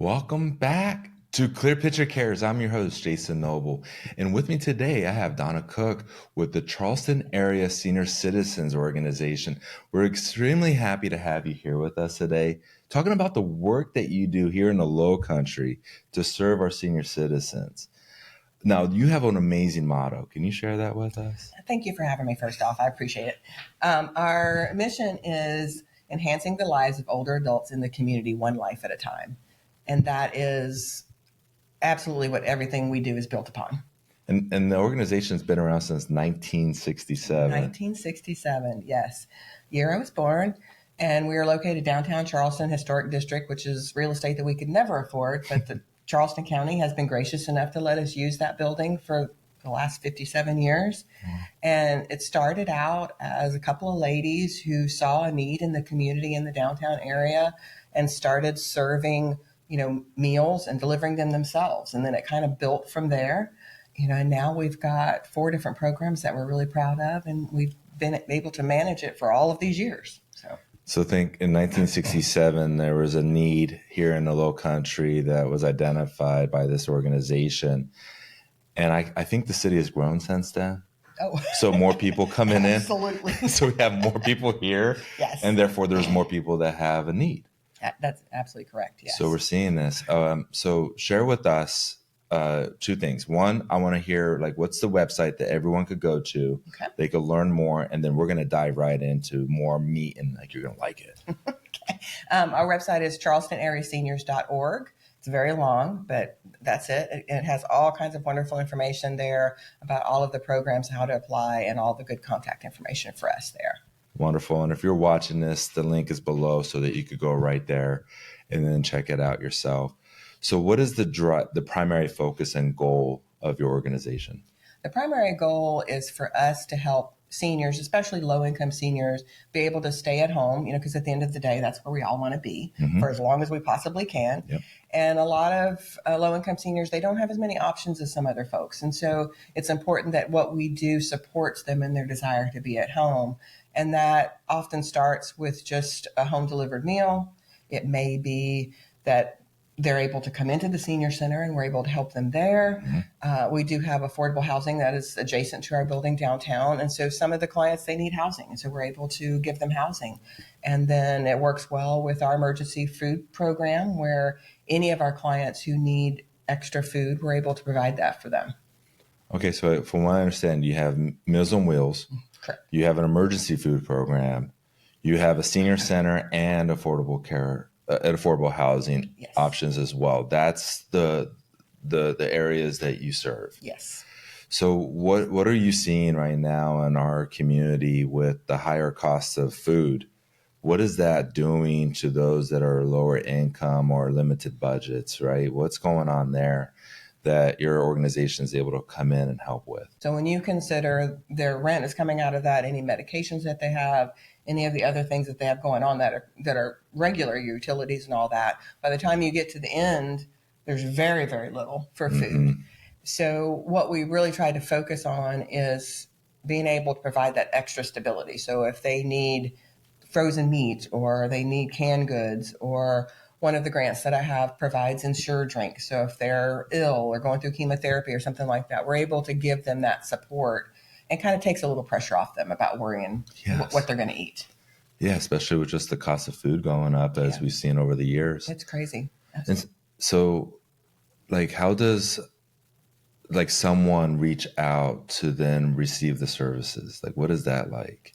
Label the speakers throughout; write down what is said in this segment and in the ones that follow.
Speaker 1: Welcome back to Clear Picture Cares. I'm your host, Jason Noble. And with me today, I have Donna Cook with the Charleston Area Senior Citizens organization. We're extremely happy to have you here with us today, talking about the work that you do here in the Low Country to serve our senior citizens. Now, you have an amazing motto. Can you share that with us?
Speaker 2: Thank you for having me, first off. I appreciate it. Our mission is enhancing the lives of older adults in the community one life at a time. And that is absolutely what everything we do is built upon.
Speaker 1: And the organization's been around since 1967.
Speaker 2: 1967, yes. Year I was born. And we are located downtown Charleston Historic District, which is real estate that we could never afford. But the Charleston County has been gracious enough to let us use that building for the last 57 years. And it started out as a couple of ladies who saw a need in the community in the downtown area and started serving meals and delivering them themselves. And then it kind of built from there, and now we've got 4 different programs that we're really proud of, and we've been able to manage it for all of these years.
Speaker 1: So think in 1967, there was a need here in the Low Country that was identified by this organization. And I think the city has grown since then.
Speaker 2: Oh,
Speaker 1: so more people coming in.
Speaker 2: Absolutely.
Speaker 1: So we have more people here.
Speaker 2: Yes.
Speaker 1: And therefore there's more people that have a need.
Speaker 2: That's absolutely correct. Yes.
Speaker 1: So we're seeing this. So share with us 2 things. One, I want to hear what's the website that everyone could go to.
Speaker 2: Okay.
Speaker 1: They could learn more, and then we're going to dive right into more meat, and you're going to like it.
Speaker 2: Okay. Our website is charlestonariaseniors.org. It's very long, but that's it. It has all kinds of wonderful information there about all of the programs, how to apply, and all the good contact information for us there.
Speaker 1: Wonderful. And if you're watching this, the link is below so that you could go right there and then check it out yourself. So what is the primary focus and goal of your organization?
Speaker 2: The primary goal is for us to help seniors, especially low-income seniors, be able to stay at home, because at the end of the day, that's where we all want to be for as long as we possibly can.
Speaker 1: Yep.
Speaker 2: And a lot of low-income seniors, they don't have as many options as some other folks. And so it's important that what we do supports them in their desire to be at home. And that often starts with just a home-delivered meal. It may be that they're able to come into the senior center and we're able to help them there. We do have affordable housing that is adjacent to our building downtown. And so some of the clients, they need housing. And so we're able to give them housing. And then it works well with our emergency food program where any of our clients who need extra food, we're able to provide that for them.
Speaker 1: Okay, so from what I understand, you have Meals on Wheels.
Speaker 2: Correct.
Speaker 1: You have an emergency food program. You have a senior center and affordable care, affordable housing
Speaker 2: Yes.
Speaker 1: options as well. That's the areas that you serve.
Speaker 2: Yes.
Speaker 1: So what are you seeing right now in our community with the higher costs of food? What is that doing to those that are lower income or limited budgets, right? What's going on there that your organization is able to come in and help with?
Speaker 2: So when you consider their rent is coming out of that, any medications that they have, any of the other things that they have going on that are regular utilities and all that, by the time you get to the end, there's very, very little for food. So what we really try to focus on is being able to provide that extra stability. So if they need frozen meat or they need canned goods, or one of the grants that I have provides insured drinks. So if they're ill or going through chemotherapy or something like that, we're able to give them that support and kind of takes a little pressure off them about worrying what they're going to eat.
Speaker 1: Yeah, especially with just the cost of food going up as we've seen over the years.
Speaker 2: It's crazy.
Speaker 1: And so how does someone reach out to then receive the services? What is that like?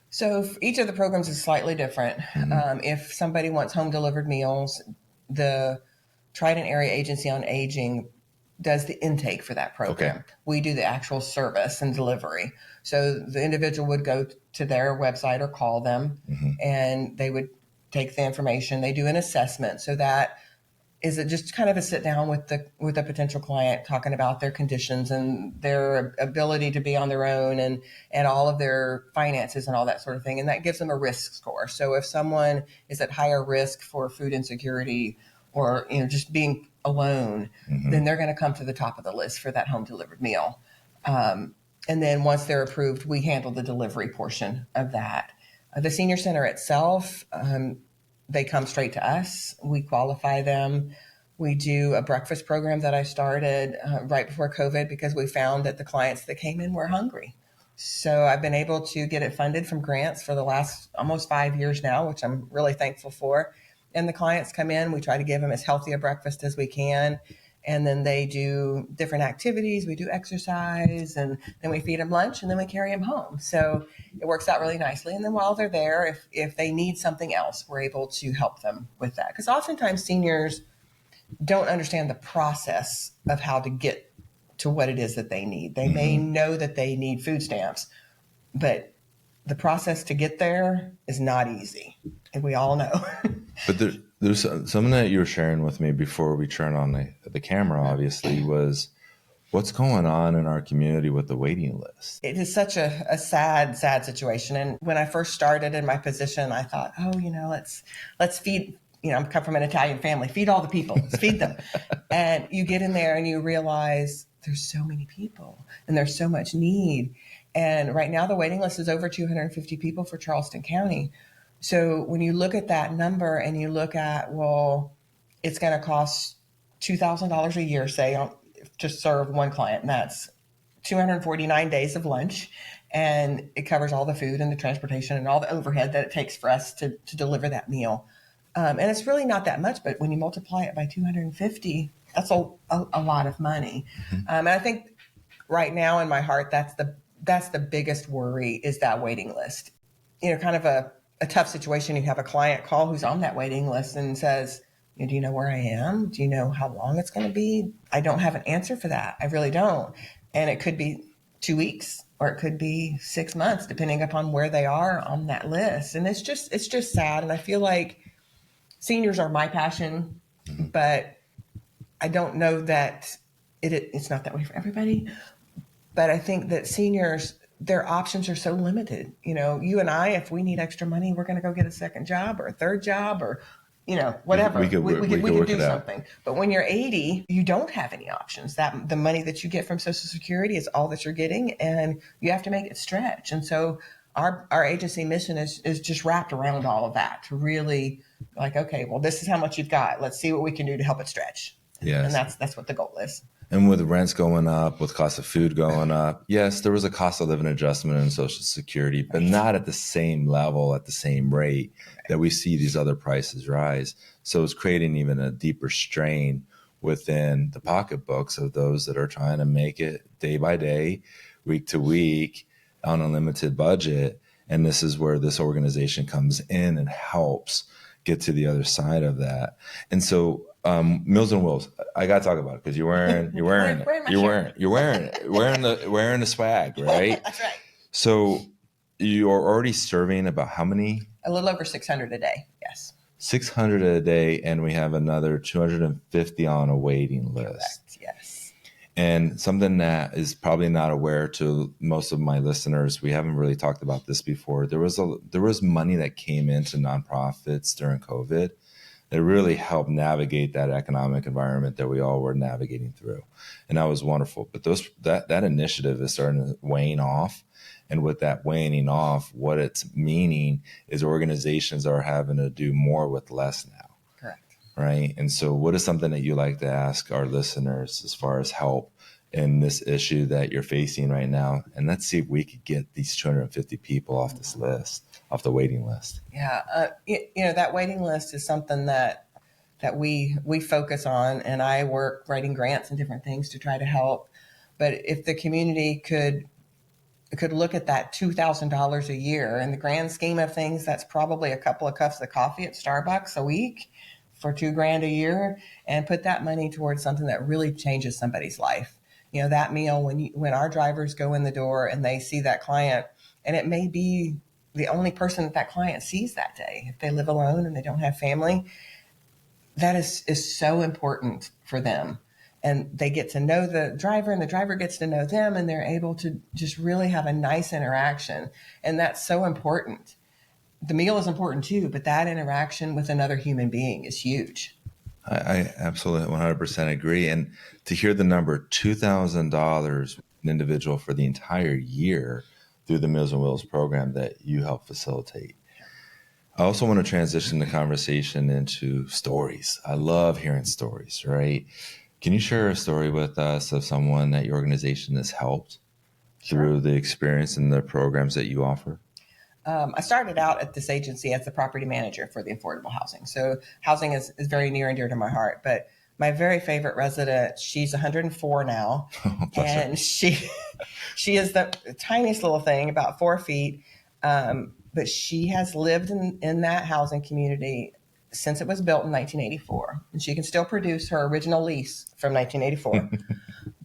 Speaker 2: So each of the programs is slightly different. If somebody wants home delivered meals, the Trident Area Agency on Aging does the intake for that program. Okay. We do the actual service and delivery. So the individual would go to their website or call them and they would take the information. They do an assessment. So that is it just kind of a sit down with a potential client talking about their conditions and their ability to be on their own and all of their finances and all that sort of thing. And that gives them a risk score. So if someone is at higher risk for food insecurity or just being alone, then they're going to come to the top of the list for that home delivered meal. And then once they're approved, we handle the delivery portion of that. The senior center itself, they come straight to us. We qualify them. We do a breakfast program that I started right before COVID because we found that the clients that came in were hungry. So I've been able to get it funded from grants for the last almost 5 years now, which I'm really thankful for. And the clients come in, we try to give them as healthy a breakfast as we can. And then they do different activities. We do exercise, and then we feed them lunch, and then we carry them home. So it works out really nicely. And then while they're there, if they need something else, we're able to help them with that. Because oftentimes seniors don't understand the process of how to get to what it is that they need. They may know that they need food stamps, but the process to get there is not easy. And we all know.
Speaker 1: But there's something that you were sharing with me before we turn on the camera, obviously, was what's going on in our community with the waiting list.
Speaker 2: It is such a sad situation. And when I first started in my position, I thought, let's feed, I come from an Italian family, feed all the people, let's feed them. And you get in there and you realize there's so many people and there's so much need. And right now the waiting list is over 250 people for Charleston County. So when you look at that number and you look at, well, it's going to cost $2,000 a year, say, to serve one client, and that's 249 days of lunch. And it covers all the food and the transportation and all the overhead that it takes for us to deliver that meal. And it's really not that much, but when you multiply it by 250, that's a lot of money. And I think right now in my heart, that's the biggest worry is that waiting list. Kind of a tough situation. You have a client call who's on that waiting list and says, do you know where I am? Do you know how long it's going to be? I don't have an answer for that. I really don't. And it could be 2 weeks or it could be 6 months, depending upon where they are on that list. And it's just sad. And I feel like seniors are my passion, but I don't know that it's not that way for everybody. But I think that seniors, their options are so limited. You and I, if we need extra money, we're going to go get a second job or a third job or, whatever. We could do something. But when you're 80, you don't have any options. That the money that you get from Social Security is all that you're getting, and you have to make it stretch. And so our agency mission is just wrapped around all of that to really like, okay, well, this is how much you've got. Let's see what we can do to help it stretch.
Speaker 1: Yes.
Speaker 2: And that's what the goal is.
Speaker 1: And with rents going up, with cost of food going up, yes, there was a cost of living adjustment in Social Security, but not at the same level, at the same rate that we see these other prices rise. So it's creating even a deeper strain within the pocketbooks of those that are trying to make it day by day, week to week, on a limited budget. And this is where this organization comes in and helps get to the other side of that. And so Meals on Wheels, I got to talk about it because you're wearing the swag, right?
Speaker 2: That's right.
Speaker 1: So you're already serving about how many?
Speaker 2: A little over 600 a day. Yes.
Speaker 1: 600 a day, and we have another 250 on a waiting list.
Speaker 2: Correct. Yes.
Speaker 1: And something that is probably not aware to most of my listeners, we haven't really talked about this before. There was money that came into nonprofits during COVID that really helped navigate that economic environment that we all were navigating through. And that was wonderful. But that initiative is starting to wane off. And with that waning off, what it's meaning is organizations are having to do more with less now.
Speaker 2: Correct.
Speaker 1: Right? And so what is something that you like to ask our listeners as far as help in this issue that you're facing right now? And let's see if we could get these 250 people off this list, off the waiting list.
Speaker 2: Yeah. That waiting list is something that we focus on, and I work writing grants and different things to try to help. But if the community could look at that $2,000 a year in the grand scheme of things, that's probably a couple of cups of coffee at Starbucks a week for $2,000 a year, and put that money towards something that really changes somebody's life. That meal, when our drivers go in the door and they see that client, and it may be the only person that client sees that day, if they live alone and they don't have family, that is so important for them. And they get to know the driver, and the driver gets to know them, and they're able to just really have a nice interaction. And that's so important. The meal is important too, but that interaction with another human being is huge.
Speaker 1: I absolutely 100% agree. And to hear the number $2,000 an individual for the entire year through the Meals on Wheels program that you help facilitate. I also want to transition the conversation into stories. I love hearing stories, right? Can you share a story with us of someone that your organization has helped through the experience and the programs that you offer?
Speaker 2: I started out at this agency as the property manager for the affordable housing. So housing is very near and dear to my heart. But my very favorite resident, she's 104 now, and she is the tiniest little thing, about 4 feet. But she has lived in that housing community since it was built in 1984, and she can still produce her original lease from 1984.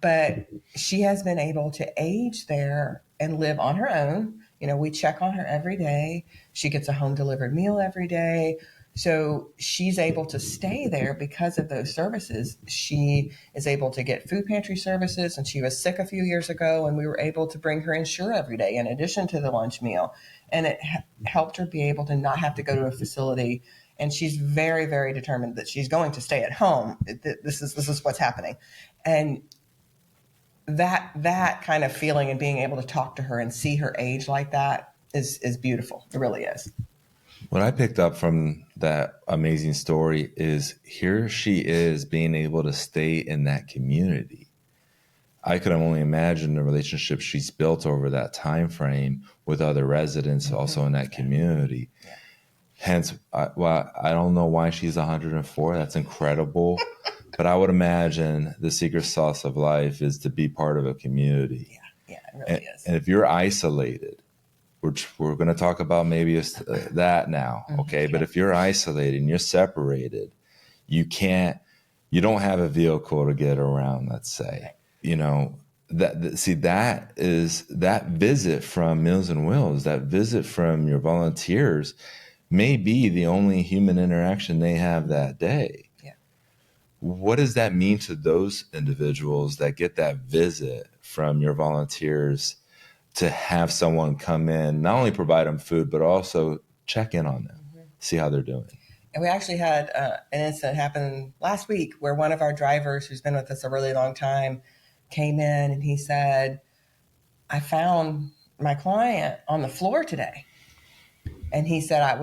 Speaker 2: But she has been able to age there and live on her own. You know, we check on her every day. She gets a home delivered meal every day. So she's able to stay there because of those services. She is able to get food pantry services, and she was sick a few years ago, and we were able to bring her Ensure every day in addition to the lunch meal. And it helped her be able to not have to go to a facility. And she's very, very determined that she's going to stay at home. This is what's happening. And that kind of feeling and being able to talk to her and see her age like that is beautiful. It really is.
Speaker 1: What I picked up from that amazing story is here she is being able to stay in that community. I could only imagine the relationship she's built over that time frame with other residents also in that community. Yeah. Hence, I don't know why she's 104. That's incredible. But I would imagine the secret sauce of life is to be part of a community.
Speaker 2: Yeah, it really is.
Speaker 1: And if you're isolated, which we're going to talk about maybe that now, okay? But if you're isolated and you're separated, you don't have a vehicle to get around, let's say. Right. You know, that is that visit from Meals and Wills, that visit from your volunteers may be the only human interaction they have that day. What does that mean to those individuals that get that visit from your volunteers to have someone come in, not only provide them food, but also check in on them, see how they're doing?
Speaker 2: And we actually had an incident happen last week where one of our drivers, who's been with us a really long time, came in and he said, I found my client on the floor today. And he said, I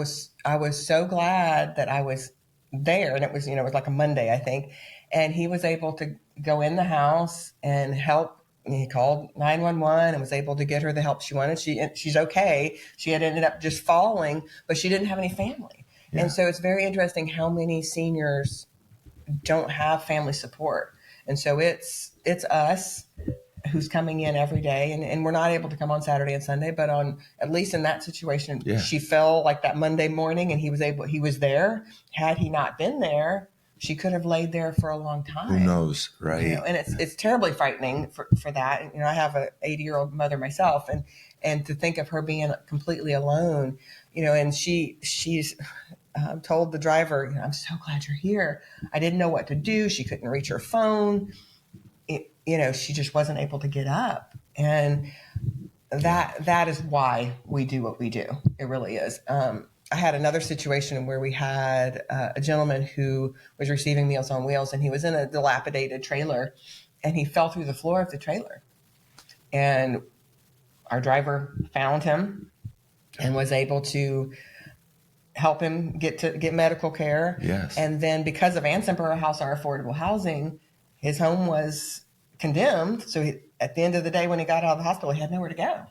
Speaker 2: was so glad that I was there, and it was like a Monday, I think, and he was able to go in the house and help. And he called 911 and was able to get her the help she wanted. She's okay. She had ended up just falling, but she didn't have any family. Yeah. And so it's very interesting how many seniors don't have family support. And so it's us who's coming in every day, and we're not able to come on Saturday and Sunday, but on at least in that situation, she fell like that Monday morning, and he was there. Had he not been there, she could have laid there for a long time.
Speaker 1: Who knows, right?
Speaker 2: You know, and it's terribly frightening for that. And, I have a 80-year-old mother myself, and to think of her being completely alone, and she's told the driver, I'm so glad you're here. I didn't know what to do. She couldn't reach her phone. She just wasn't able to get up. And that is why we do what we do. It really is. I had another situation where we had a gentleman who was receiving Meals on Wheels, and he was in a dilapidated trailer, and he fell through the floor of the trailer. And our driver found him and was able to help him get medical care.
Speaker 1: Yes.
Speaker 2: And then because of Ansonborough House, our affordable housing, his home was condemned. So at the end of the day, when he got out of the hospital, he had nowhere to go.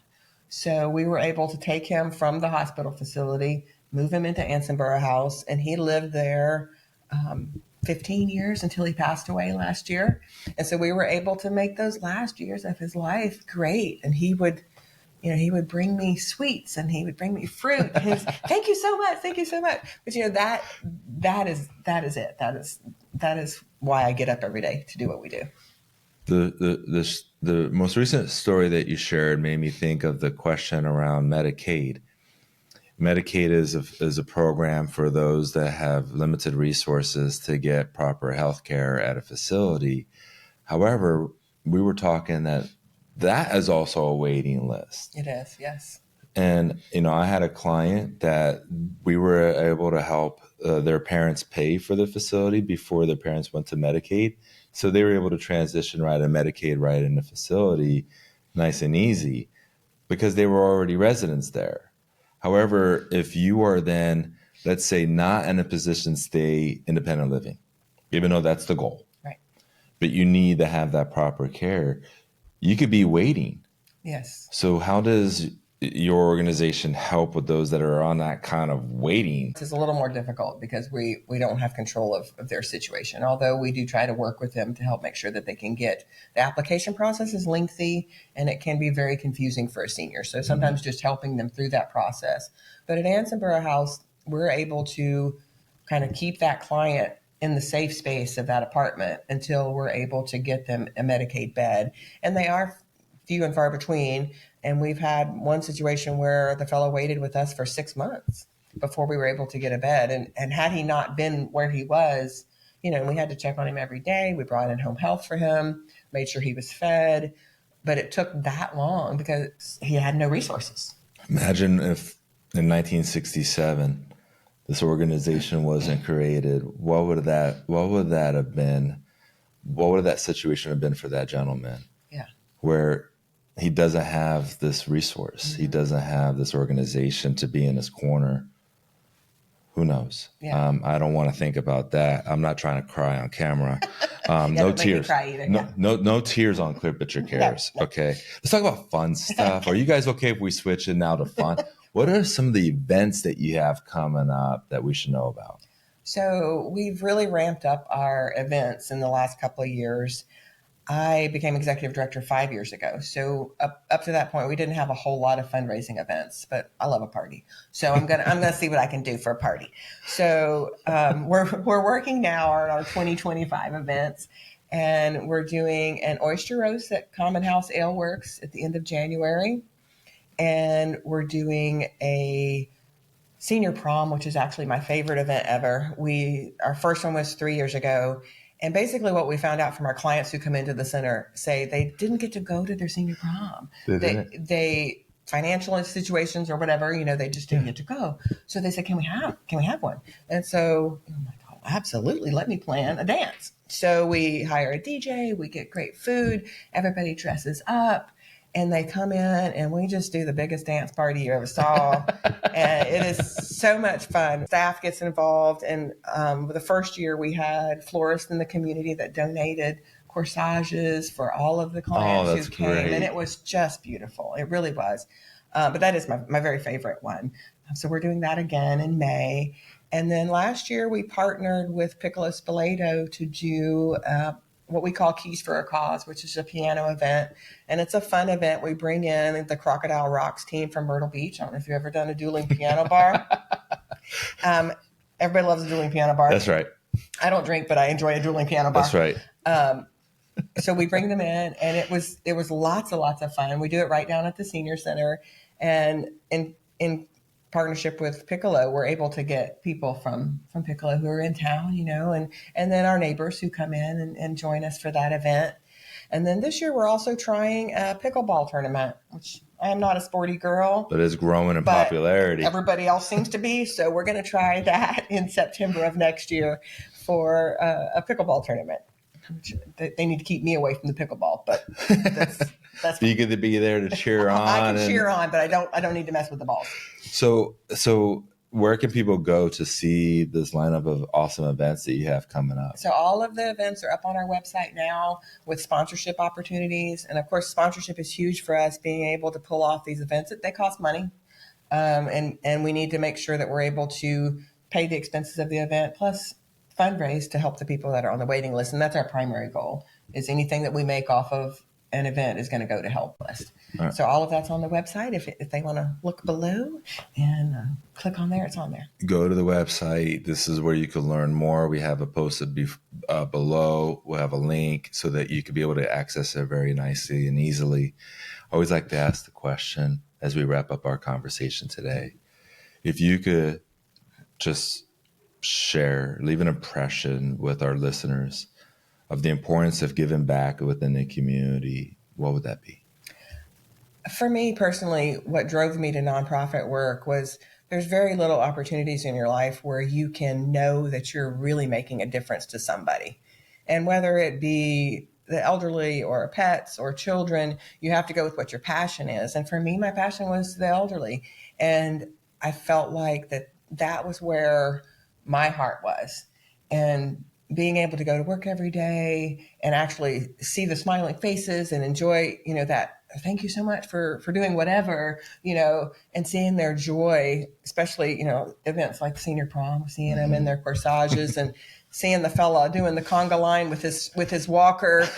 Speaker 2: So we were able to take him from the hospital facility, move him into Ansonborough House, and he lived there 15 years until he passed away last year. And so we were able to make those last years of his life great. And he would bring me sweets, and he would bring me fruit. And he's, thank you so much. Thank you so much. But that is it. That is why I get up every day to do what we do.
Speaker 1: The most recent story that you shared made me think of the question around Medicaid. Medicaid is a program for those that have limited resources to get proper health care at a facility. However, we were talking that is also a waiting list.
Speaker 2: It is, yes.
Speaker 1: And, I had a client that we were able to help their parents pay for the facility before their parents went to Medicaid. So they were able to transition right to Medicaid right in the facility, nice and easy, because they were already residents there. However, if you are then let's say, not in a position to stay independent living, even though that's the goal.
Speaker 2: Right.
Speaker 1: But you need to have that proper care. You could be waiting.
Speaker 2: Yes.
Speaker 1: So how does your organization help with those that are on that kind of waiting?
Speaker 2: It's a little more difficult because we don't have control of their situation, although we do try to work with them to help make sure that they can get the application process is lengthy and it can be very confusing for a senior. So sometimes just helping them through that process. But at Anson Borough House, we're able to kind of keep that client in the safe space of that apartment until we're able to get them a Medicaid bed. And they are few and far between. And we've had one situation where the fellow waited with us for 6 months before we were able to get a bed. And had he not been where he was, we had to check on him every day. We brought in home health for him, made sure he was fed. But it took that long because he had no resources.
Speaker 1: Imagine if in 1967 this organization wasn't created. What would that have been? What would that situation have been for that gentleman?
Speaker 2: Yeah.
Speaker 1: Where he doesn't have this resource. He doesn't have this organization to be in his corner. Who knows?
Speaker 2: Yeah.
Speaker 1: I don't want to think about that. I'm not trying to cry on camera. No tears. No tears on Clear Picture Cares. No. Okay. Let's talk about fun stuff. Are you guys okay if we switch it now to fun? What are some of the events that you have coming up that we should know about?
Speaker 2: So we've really ramped up our events in the last couple of years. I became executive director 5 years ago. So up to that point, we didn't have a whole lot of fundraising events, but I love a party. So I'm gonna see what I can do for a party. So we're working now on our 2025 events, and we're doing an oyster roast at Common House Ale Works at the end of January, and we're doing a senior prom, which is actually my favorite event ever. Our first one was 3 years ago. And basically what we found out from our clients who come into the center say they didn't get to go to their senior prom. They financial situations or whatever, they just didn't get to go. So they said, can we have one? And so I'm like, oh, absolutely. Let me plan a dance. So we hire a DJ, we get great food, everybody dresses up, and they come in and we just do the biggest dance party you ever saw. And it is so much fun. Staff gets involved. And the first year we had florists in the community that donated corsages for all of the clients who came. Great. And it was just beautiful. It really was. But that is my very favorite one. So we're doing that again in May. And then last year we partnered with Piccolo Spoleto to do what we call Keys for a Cause, which is a piano event. And it's a fun event. We bring in the Crocodile Rocks team from Myrtle Beach. I don't know if you've ever done a dueling piano bar. Everybody loves a dueling piano bar.
Speaker 1: That's right.
Speaker 2: I don't drink, but I enjoy a dueling piano bar.
Speaker 1: That's right.
Speaker 2: So we bring them in, and it was lots of fun. We do it right down at the senior center. And in partnership with Piccolo, we're able to get people from Piccolo who are in town, and then our neighbors who come in and join us for that event. And then this year we're also trying a pickleball tournament, which I am not a sporty girl.
Speaker 1: But it's growing in popularity.
Speaker 2: Everybody else seems to be. So we're going to try that in September of next year for a pickleball tournament. They need to keep me away from the pickleball, but that's
Speaker 1: you get to be there to cheer on.
Speaker 2: I can cheer on, but I don't need to mess with the balls.
Speaker 1: So where can people go to see this lineup of awesome events that you have coming up?
Speaker 2: So all of the events are up on our website now with sponsorship opportunities. And of course, sponsorship is huge for us, being able to pull off these events. They cost money. And we need to make sure that we're able to pay the expenses of the event, plus fundraise to help the people that are on the waiting list. And that's our primary goal, is anything that we make off of an event is going to go to help list. All right. So all of that's on the website. If they want to look below and click on there, it's on there.
Speaker 1: Go to the website. This is where you can learn more. We have it posted below. We'll have a link so that you can be able to access it very nicely and easily. I always like to ask the question as we wrap up our conversation today. If you could just leave an impression with our listeners of the importance of giving back within the community, what would that be?
Speaker 2: For me personally, what drove me to nonprofit work was there's very little opportunities in your life where you can know that you're really making a difference to somebody. And whether it be the elderly or pets or children, you have to go with what your passion is. And for me, my passion was the elderly. And I felt like that that was where my heart was. And being able to go to work every day and actually see the smiling faces and enjoy, that thank you so much for doing whatever, and seeing their joy, especially, events like senior prom, seeing them in their corsages and seeing the fella doing the conga line with his walker.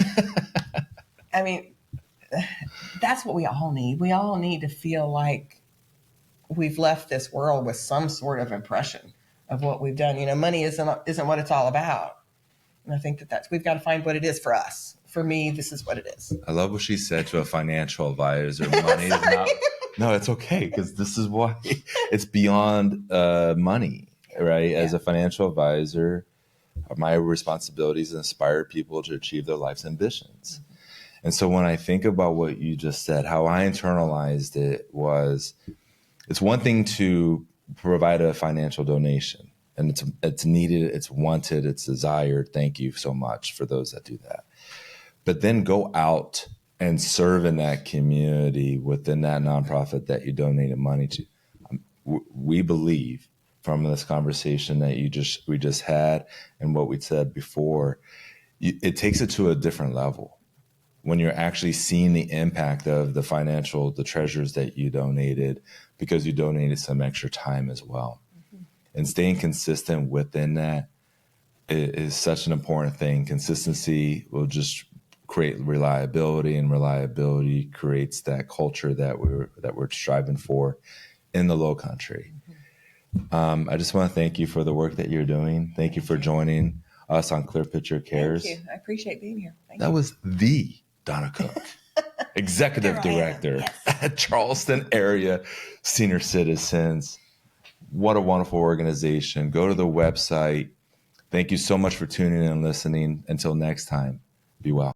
Speaker 2: I mean, that's what we all need. We all need to feel like we've left this world with some sort of impression of what we've done. Money isn't what it's all about. And I think that's we've got to find what it is for us. For me, this is what it is.
Speaker 1: I love what she said to a financial advisor. Money is not. No, it's okay, because this is why it's beyond money, right? As a financial advisor, my responsibility is to inspire people to achieve their life's ambitions. And so when I think about what you just said, how I internalized it was, it's one thing to provide a financial donation, and it's needed, it's wanted, it's desired. Thank you so much for those that do that. But then go out and serve in that community within that nonprofit that you donated money to. We believe from this conversation that we just had and what we said before, it takes it to a different level when you're actually seeing the impact of the treasures that you donated, because you donated some extra time as well. And staying consistent within that is such an important thing. Consistency will just create reliability, and reliability creates that culture that we're striving for in the Low Country. I just want to thank you for the work that you're doing. Thank you for joining us on Clear Picture Cares.
Speaker 2: Thank you. I appreciate being here.
Speaker 1: That was the Donna Cook, Executive Director at Charleston Area Senior Citizens. What a wonderful organization. Go to the website. Thank you so much for tuning in and listening. Until next time, be well.